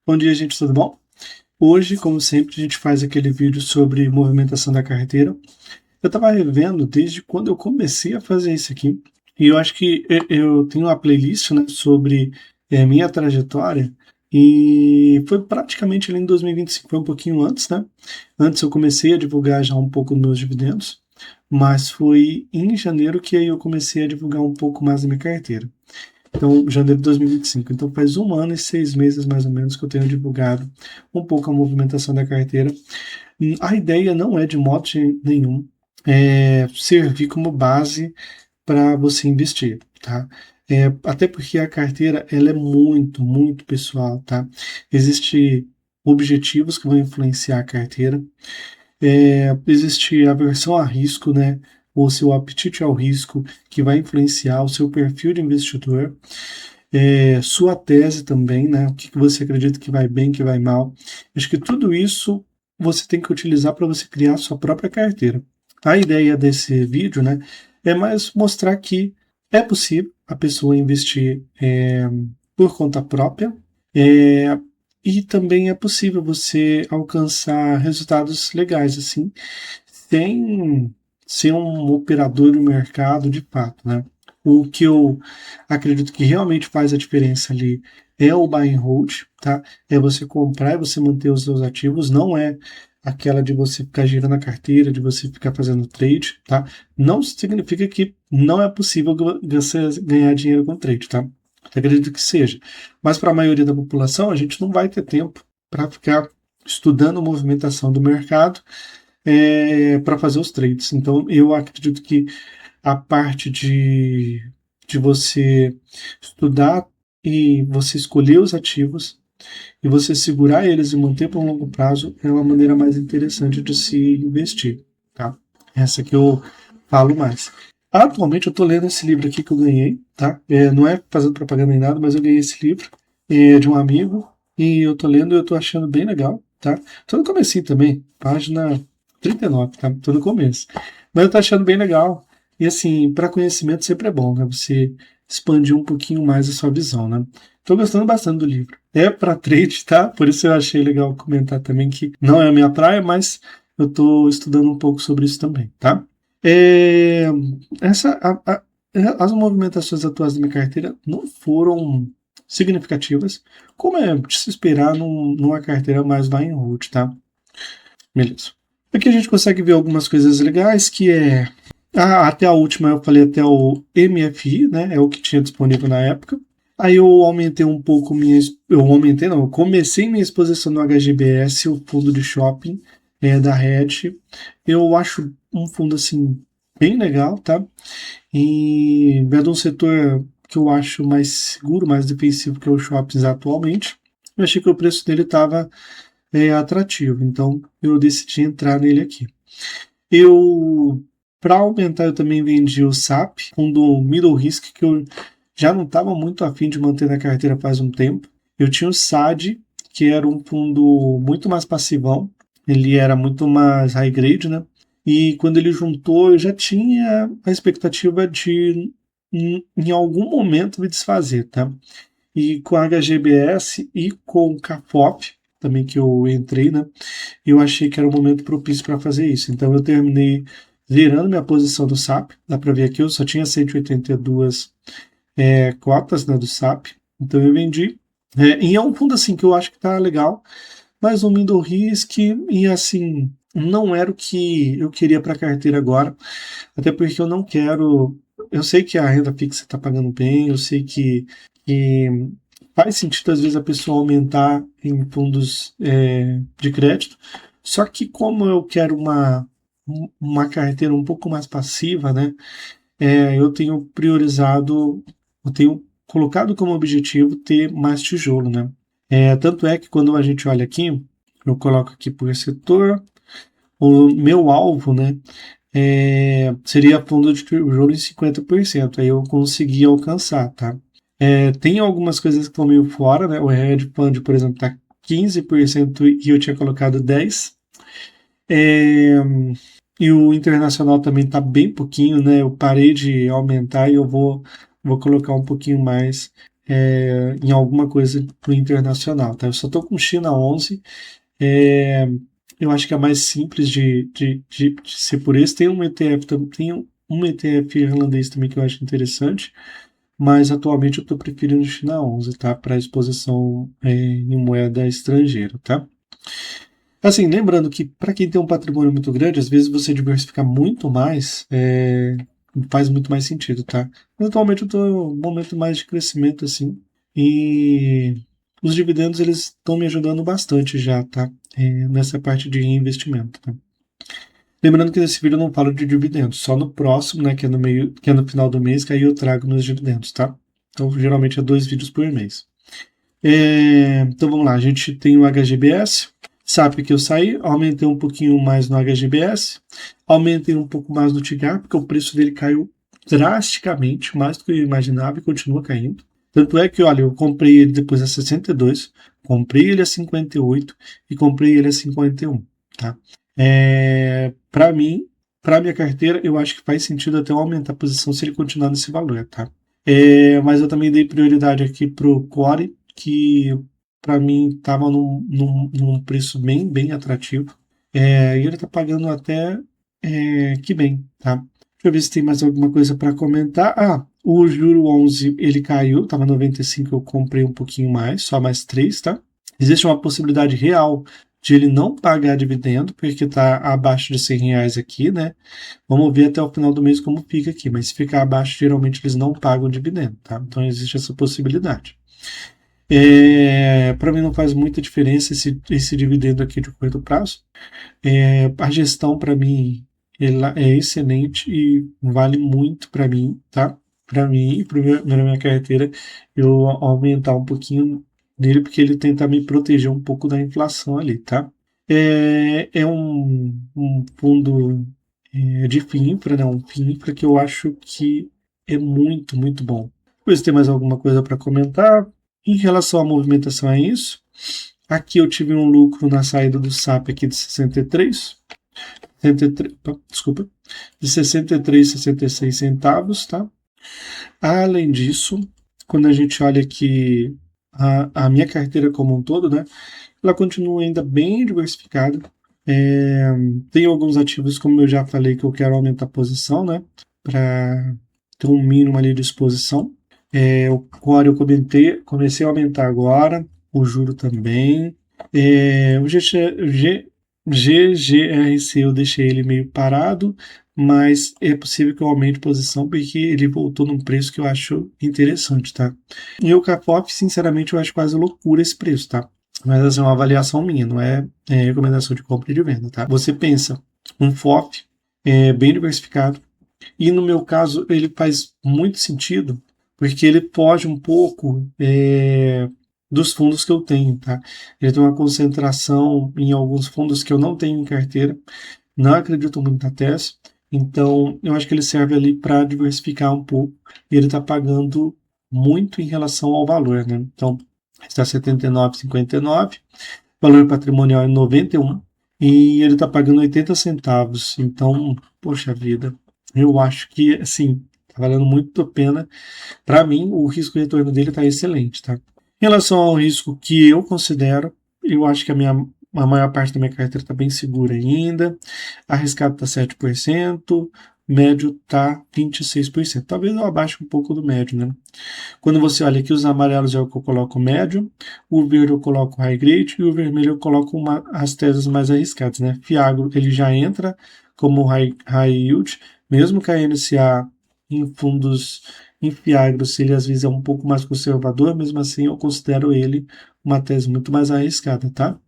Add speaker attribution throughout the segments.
Speaker 1: Bom dia, gente, tudo bom? Hoje, como sempre, a gente faz aquele vídeo sobre movimentação da carteira. Eu estava revendo desde quando eu comecei a fazer isso aqui, e eu acho que eu tenho uma playlist, né, sobre minha trajetória, e foi praticamente ali em 2025, foi um pouquinho antes, né? Antes eu comecei a divulgar já um pouco nos dividendos, mas foi em janeiro que aí eu comecei a divulgar um pouco mais da minha carteira. Então, janeiro de 2025. Então, faz 1 ano e 6 meses, mais ou menos, que eu tenho divulgado um pouco a movimentação da carteira. A ideia não é, de modo nenhum, servir como base para você investir, tá? Até porque a carteira, ela é muito, muito pessoal, tá? Existem objetivos que vão influenciar a carteira. Existe a aversão a risco, né? Ou seu apetite ao risco, que vai influenciar o seu perfil de investidor. Sua tese também, né? O que você acredita que vai bem, que vai mal. Acho que tudo isso você tem que utilizar para você criar a sua própria carteira. A ideia desse vídeo, né, é mais mostrar que é possível a pessoa investir por conta própria, é, e também é possível você alcançar resultados legais, assim, sem ser um operador do mercado de fato, né? O que eu acredito que realmente faz a diferença ali é o buy and hold, tá? É você comprar e você manter os seus ativos, não é aquela de você ficar girando a carteira, de você ficar fazendo trade, tá? Não significa que não é possível você ganhar dinheiro com trade, tá? Eu acredito que seja. Mas para a maioria da população, a gente não vai ter tempo para ficar estudando a movimentação do mercado para fazer os trades. Então, eu acredito que a parte de você estudar e você escolher os ativos e você segurar eles e manter por um longo prazo é uma maneira mais interessante de se investir, tá? Essa que eu falo mais. Atualmente eu estou lendo esse livro aqui que eu ganhei, tá? Não é fazendo propaganda nem nada, mas eu ganhei esse livro de um amigo e eu estou lendo e eu estou achando bem legal, tá? Tô no comecinho também, página 39, tá? Tô no começo. Mas eu tô achando bem legal. E assim, para conhecimento sempre é bom, né? Você expandir um pouquinho mais a sua visão, né? Tô gostando bastante do livro. É para trade, tá? Por isso eu achei legal comentar também que não é a minha praia, mas eu tô estudando um pouco sobre isso também, tá? É, essa, as movimentações atuais da minha carteira não foram significativas, como é de se esperar numa carteira mais buy and hold, tá? Beleza. Aqui a gente consegue ver algumas coisas legais, que é até a última eu falei até o MFI, né? É o que tinha disponível na época. Aí eu aumentei um pouco eu comecei minha exposição no HGBS, o fundo de shopping da Red. Eu acho um fundo assim bem legal, tá? E é de um setor que eu acho mais seguro, mais defensivo que os shoppings atualmente. Eu achei que o preço dele estava atrativo, então eu decidi entrar nele aqui. Para aumentar, eu também vendi o SAP, fundo middle risk, que eu já não estava muito afim de manter na carteira faz um tempo. Eu tinha o SAD, que era um fundo muito mais passivão, ele era muito mais high grade, né? E quando ele juntou, eu já tinha a expectativa de, em algum momento, me desfazer, tá? E com a HGBS e com o CAFOP, também que eu entrei, né? Eu achei que era o momento propício para fazer isso. Então eu terminei virando minha posição do SAP. Dá para ver aqui, eu só tinha 182 cotas, né, do SAP. Então eu vendi. E é um fundo assim que eu acho que tá legal, mas um middle risk e assim não era o que eu queria para a carteira agora, até porque eu não quero. Eu sei que a renda fixa está pagando bem, eu sei que faz sentido às vezes a pessoa aumentar em fundos de crédito, só que como eu quero uma carteira um pouco mais passiva, né, eu tenho priorizado, eu tenho colocado como objetivo ter mais tijolo, né. Tanto é que quando a gente olha aqui, eu coloco aqui por setor, o meu alvo, né, seria fundo de tijolo em 50%, aí eu consegui alcançar, tá? Tem algumas coisas que estão meio fora, né? O hedge fund, por exemplo, está 15% e eu tinha colocado 10%. E o internacional também está bem pouquinho, né? Eu parei de aumentar e eu vou colocar um pouquinho mais em alguma coisa para o internacional, tá? Eu só estou com China 11, eu acho que é mais simples de ser por esse. Tem um ETF, um ETF irlandês também que eu acho interessante, mas atualmente eu estou preferindo China 11, tá? Para exposição em moeda estrangeira, tá? Assim, lembrando que para quem tem um patrimônio muito grande, às vezes você diversificar muito mais faz muito mais sentido, tá? Mas atualmente eu estou em um momento mais de crescimento, assim, e os dividendos eles estão me ajudando bastante já, tá? Nessa parte de investimento, tá? Lembrando que nesse vídeo eu não falo de dividendos, só no próximo, né, que é no final do mês, que aí eu trago meus dividendos, tá? Então, geralmente é 2 vídeos por mês. Então vamos lá, a gente tem o HGBS, SAP que eu saí, aumentei um pouquinho mais no HGBS, aumentei um pouco mais no TIGAR, porque o preço dele caiu drasticamente, mais do que eu imaginava e continua caindo. Tanto é que, olha, eu comprei ele depois a 62, comprei ele a 58 e comprei ele a 51, tá? Para mim, para minha carteira, eu acho que faz sentido até eu aumentar a posição se ele continuar nesse valor, tá? Mas eu também dei prioridade aqui pro Core, que para mim estava num preço bem atrativo. E ele está pagando até que bem, tá? Deixa eu ver se tem mais alguma coisa para comentar. O juro 11 ele caiu, estava 95, eu comprei um pouquinho mais, só mais 3, tá? Existe uma possibilidade real de ele não pagar dividendo, porque está abaixo de R$ 100 aqui, né? Vamos ver até o final do mês como fica aqui, mas se ficar abaixo, geralmente eles não pagam dividendo, tá? Então existe essa possibilidade. Para mim não faz muita diferença esse dividendo aqui de curto prazo. A gestão para mim ela é excelente e vale muito para mim, tá? Para mim e para minha carteira eu aumentar um pouquinho nele porque ele tenta me proteger um pouco da inflação ali, tá? É um fundo de FIINFRA, né? Um FIINFRA que eu acho que é muito bom. Depois tem mais alguma coisa para comentar? Em relação à movimentação é isso. Aqui eu tive um lucro na saída do SAP aqui de 63, desculpa, de 63, 66 centavos, tá? Além disso, quando a gente olha aqui a minha carteira como um todo, né? Ela continua ainda bem diversificada. Tem alguns ativos, como eu já falei, que eu quero aumentar a posição, né? Para ter um mínimo ali de exposição. O Core eu comecei a aumentar agora, o juro também. O GGRC eu deixei ele meio parado, mas é possível que eu aumente posição porque ele voltou num preço que eu acho interessante, tá? E o Capop, sinceramente, eu acho quase loucura esse preço, tá? Mas assim, é uma avaliação minha, não é recomendação de compra e de venda, tá? Você pensa, um FOF bem diversificado, e no meu caso ele faz muito sentido, porque ele foge um pouco dos fundos que eu tenho, tá? Ele tem uma concentração em alguns fundos que eu não tenho em carteira, não acredito muito na tese, então eu acho que ele serve ali para diversificar um pouco, e ele está pagando muito em relação ao valor, né? Então, está 79,59, valor patrimonial é 91, e ele está pagando 80 centavos, então, poxa vida, eu acho que, assim, está valendo muito a pena. Para mim, o risco retorno dele está excelente, tá? Em relação ao risco que eu considero, eu acho que a maior parte da minha carteira está bem segura ainda. Arriscado está 7%, médio está 26%. Talvez eu abaixe um pouco do médio, né? Quando você olha aqui, os amarelos é o que eu coloco médio, o verde eu coloco high grade e o vermelho eu coloco as teses mais arriscadas, né? Fiagro, ele já entra como high yield, mesmo que a NCA em fundos em Fiagro, se ele às vezes é um pouco mais conservador, mesmo assim eu considero ele uma tese muito mais arriscada, tá?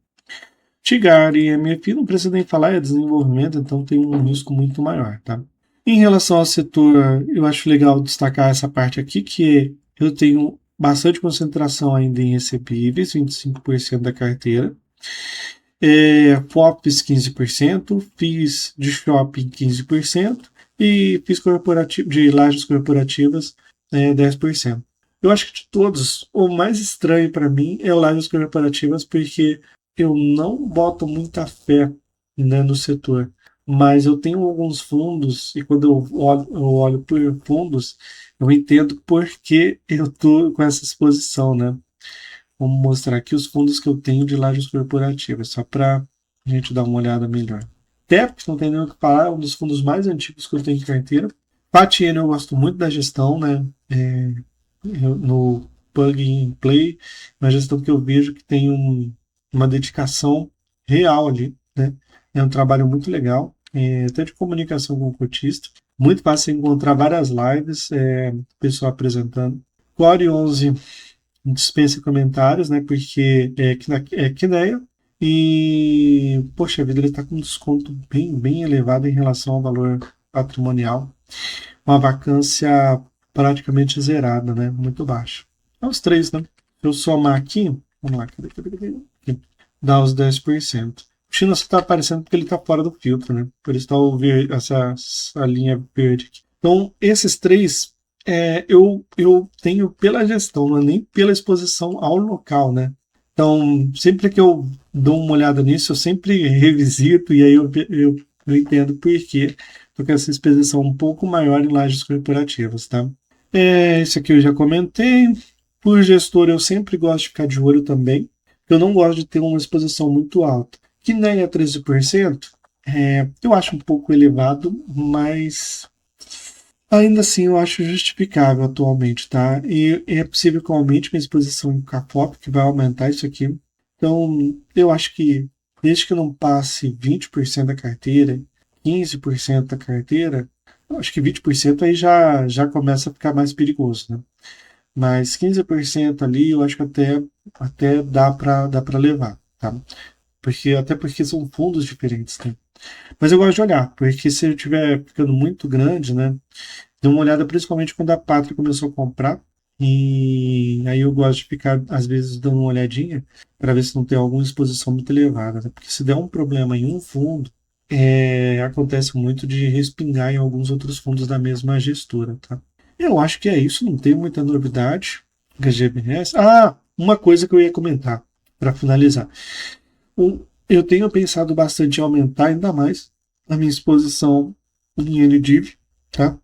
Speaker 1: TIGAR e MFI não precisa nem falar, é desenvolvimento, então tem um risco muito maior, tá? Em relação ao setor, eu acho legal destacar essa parte aqui, que eu tenho bastante concentração ainda em recebíveis, 25% da carteira. FOPs 15%, FIIs de shopping 15% e FIIs de lajes corporativas 10%. Eu acho que de todos, o mais estranho para mim é o lajes corporativas, porque eu não boto muita fé, né, no setor. mas eu tenho alguns fundos e quando eu olho por fundos, eu entendo por que eu estou com essa exposição, né? Vamos mostrar aqui os fundos que eu tenho de lajes corporativas, só para a gente dar uma olhada melhor. TEP, não tem nem o que falar, é um dos fundos mais antigos que eu tenho em carteira. Patieno, eu gosto muito da gestão, né? No Plug and Play, uma gestão que eu vejo que tem uma dedicação real ali, né? É um trabalho muito legal, até de comunicação com o cotista. Muito fácil encontrar várias lives, pessoal apresentando. Core 11 dispensa comentários, né? Porque é Kinea. E, poxa vida, ele está com um desconto bem, bem elevado em relação ao valor patrimonial. Uma vacância praticamente zerada, né? Muito baixa. É os três, né? Se eu somar aqui, vamos lá, cadê? Aqui, dá os 10%. O China só está aparecendo porque ele está fora do filtro, né? Por isso está essa linha verde aqui. Então, esses três eu tenho pela gestão, não é nem pela exposição ao local, né? Então, sempre que eu dou uma olhada nisso, eu sempre revisito e aí eu entendo por quê. Estou com essa exposição um pouco maior em lajes corporativas, tá? Esse aqui eu já comentei. Por gestor, eu sempre gosto de ficar de olho também. Eu não gosto de ter uma exposição muito alta. Que nem é 13%, eu acho um pouco elevado, mas ainda assim eu acho justificável atualmente, tá? E é possível que aumente minha exposição em Cafop, que vai aumentar isso aqui. Então, eu acho que desde que não passe 20% da carteira, 15% da carteira, eu acho que 20% aí já começa a ficar mais perigoso, né? Mas 15% ali eu acho que até dá para levar, tá? Até porque são fundos diferentes, né? Mas eu gosto de olhar, porque se eu estiver ficando muito grande, né? Dê uma olhada principalmente quando a Pátria começou a comprar. E aí eu gosto de ficar, às vezes, dando uma olhadinha para ver se não tem alguma exposição muito elevada. Né? Porque se der um problema em um fundo, acontece muito de respingar em alguns outros fundos da mesma gestora. Tá? Eu acho que é isso, não tem muita novidade. HGBS. Ah, uma coisa que eu ia comentar para finalizar. Eu tenho pensado bastante em aumentar ainda mais a minha exposição em NDIV, tá?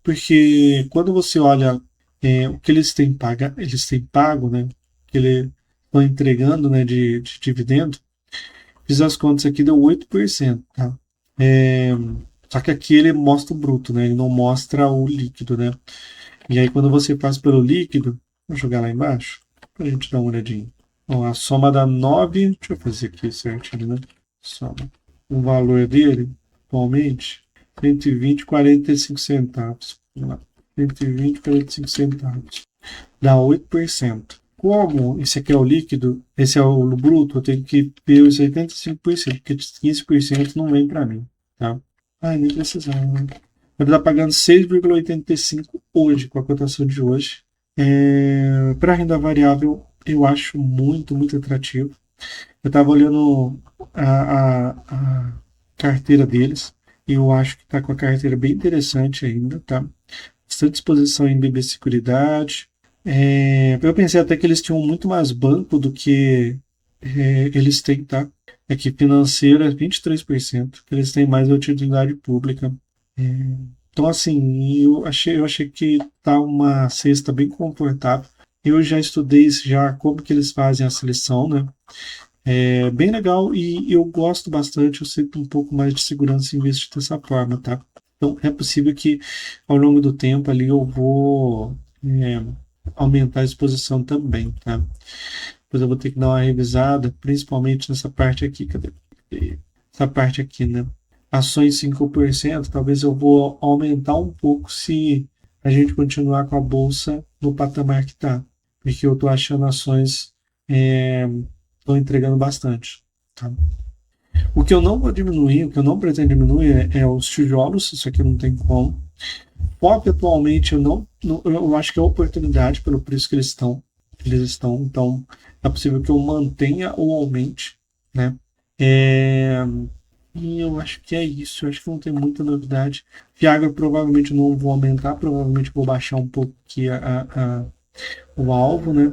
Speaker 1: Porque quando você olha o que eles têm pago, né? Que eles estão entregando, né? De dividendo, fiz as contas aqui, deu 8%, tá? É, só que aqui ele mostra o bruto, né? Ele não mostra o líquido, né? E aí quando você faz pelo líquido, vou jogar lá embaixo, pra gente dar uma olhadinha. Bom, a soma dá 9, deixa eu fazer aqui certinho, né? Soma. O valor dele, atualmente, 120,45 centavos. Vamos lá. 120,45 centavos. Dá 8%. Como esse aqui é o líquido, esse é o bruto, eu tenho que ver os 85%, porque 15% não vem para mim, tá? Ah, nem precisava, né? Ele está pagando 6,85 hoje, com a cotação de hoje. Para renda variável, eu acho muito, muito atrativo. Eu estava olhando a carteira deles e eu acho que está com a carteira bem interessante ainda, tá? Bastante exposição em BB Seguridade. Eu pensei até que eles tinham muito mais banco do que eles têm, tá? É que financeira é 23%, que eles têm mais utilidade pública. É, então, assim, eu achei que tá uma cesta bem confortável. Eu já estudei já como que eles fazem a seleção, né? É bem legal e eu gosto bastante. Eu sinto um pouco mais de segurança em investir dessa forma, tá? Então, é possível que ao longo do tempo ali eu vou aumentar a exposição também, tá? Depois eu vou ter que dar uma revisada, principalmente nessa parte aqui. Cadê? Essa parte aqui, né? Ações 5%, talvez eu vou aumentar um pouco se a gente continuar com a bolsa no patamar que está. Porque eu estou achando ações estão entregando bastante. Tá? O que eu não vou diminuir, o que eu não pretendo diminuir é os tijolos, isso aqui não tem como. Pop atualmente eu acho que é oportunidade pelo preço que eles estão, então é possível que eu mantenha ou aumente, né? E eu acho que é isso, eu acho que não tem muita novidade. Viagra provavelmente não vou aumentar, provavelmente vou baixar um pouco aqui o alvo, né?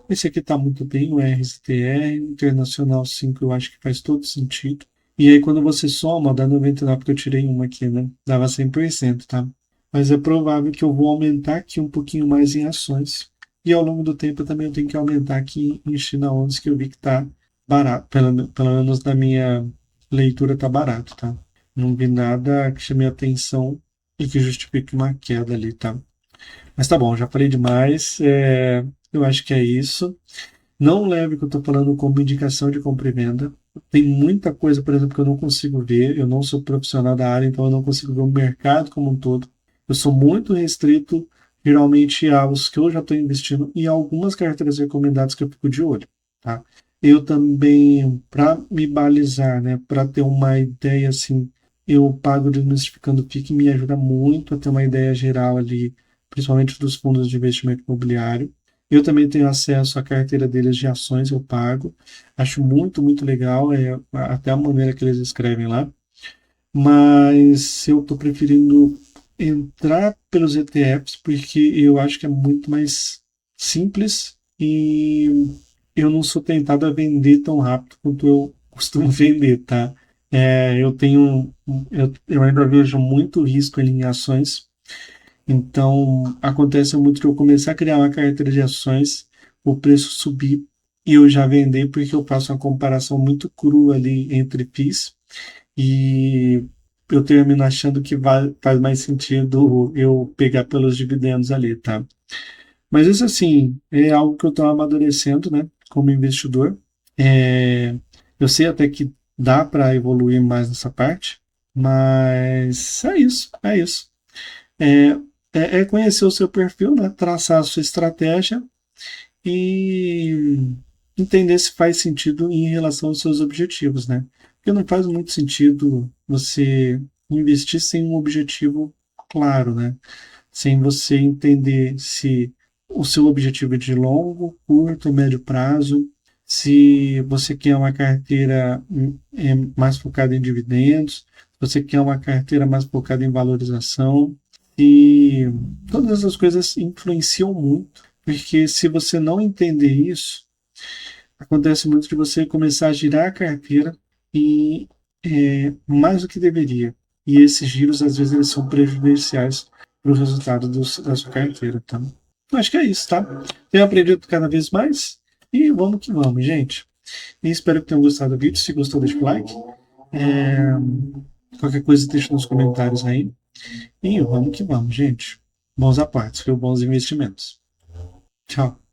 Speaker 1: Esse aqui está muito bem, o RSTR, Internacional 5 eu acho que faz todo sentido. E aí quando você soma, dá 99, porque eu tirei uma aqui, né? Dava 100%, tá? Mas é provável que eu vou aumentar aqui um pouquinho mais em ações. E ao longo do tempo eu também tenho que aumentar aqui em China 11, que eu vi que tá barato. Pelo menos na minha leitura tá barato, tá? Não vi nada que chame a atenção e que justifique uma queda ali, tá? Mas tá bom, já falei demais. Eu acho que é isso. Não leve o que eu estou falando como indicação de compra e venda. Tem muita coisa, por exemplo, que eu não consigo ver. Eu não sou profissional da área, então eu não consigo ver o mercado como um todo. Eu sou muito restrito, geralmente, aos que eu já estou investindo e algumas carteiras recomendadas que eu fico de olho. Tá? Eu também, para me balizar, né, para ter uma ideia assim, eu pago o Desmistificando FII, me ajuda muito a ter uma ideia geral ali, principalmente dos fundos de investimento imobiliário. Eu também tenho acesso à carteira deles de ações, eu pago. Acho muito, muito legal, até a maneira que eles escrevem lá. Mas eu estou preferindo entrar pelos ETFs porque eu acho que é muito mais simples e eu não sou tentado a vender tão rápido quanto eu costumo vender, tá? Eu ainda vejo muito risco ali em ações, então, acontece muito de eu começar a criar uma carteira de ações, o preço subir e eu já vender, porque eu faço uma comparação muito crua ali entre FIIs e eu termino achando que faz mais sentido eu pegar pelos dividendos ali, tá? Mas isso, assim, é algo que eu estou amadurecendo, né, como investidor. É, eu sei até que dá para evoluir mais nessa parte, mas é isso, é isso. É, é conhecer o seu perfil, né? Traçar a sua estratégia e entender se faz sentido em relação aos seus objetivos, né? Porque não faz muito sentido você investir sem um objetivo claro, né? Sem você entender se o seu objetivo é de longo, curto, médio prazo, se você quer uma carteira mais focada em dividendos, se você quer uma carteira mais focada em valorização, e todas essas coisas influenciam muito, porque se você não entender isso, acontece muito de você começar a girar a carteira e mais do que deveria. E esses giros, às vezes, eles são prejudiciais para o resultado da sua carteira. Tá? Então, acho que é isso, tá? Tenho aprendido cada vez mais e vamos que vamos, gente. E espero que tenham gostado do vídeo. Se gostou, deixa o like. É, Qualquer coisa, deixa nos comentários aí. E vamos que vamos, gente. Bons aportes, viu? Bons investimentos. Tchau.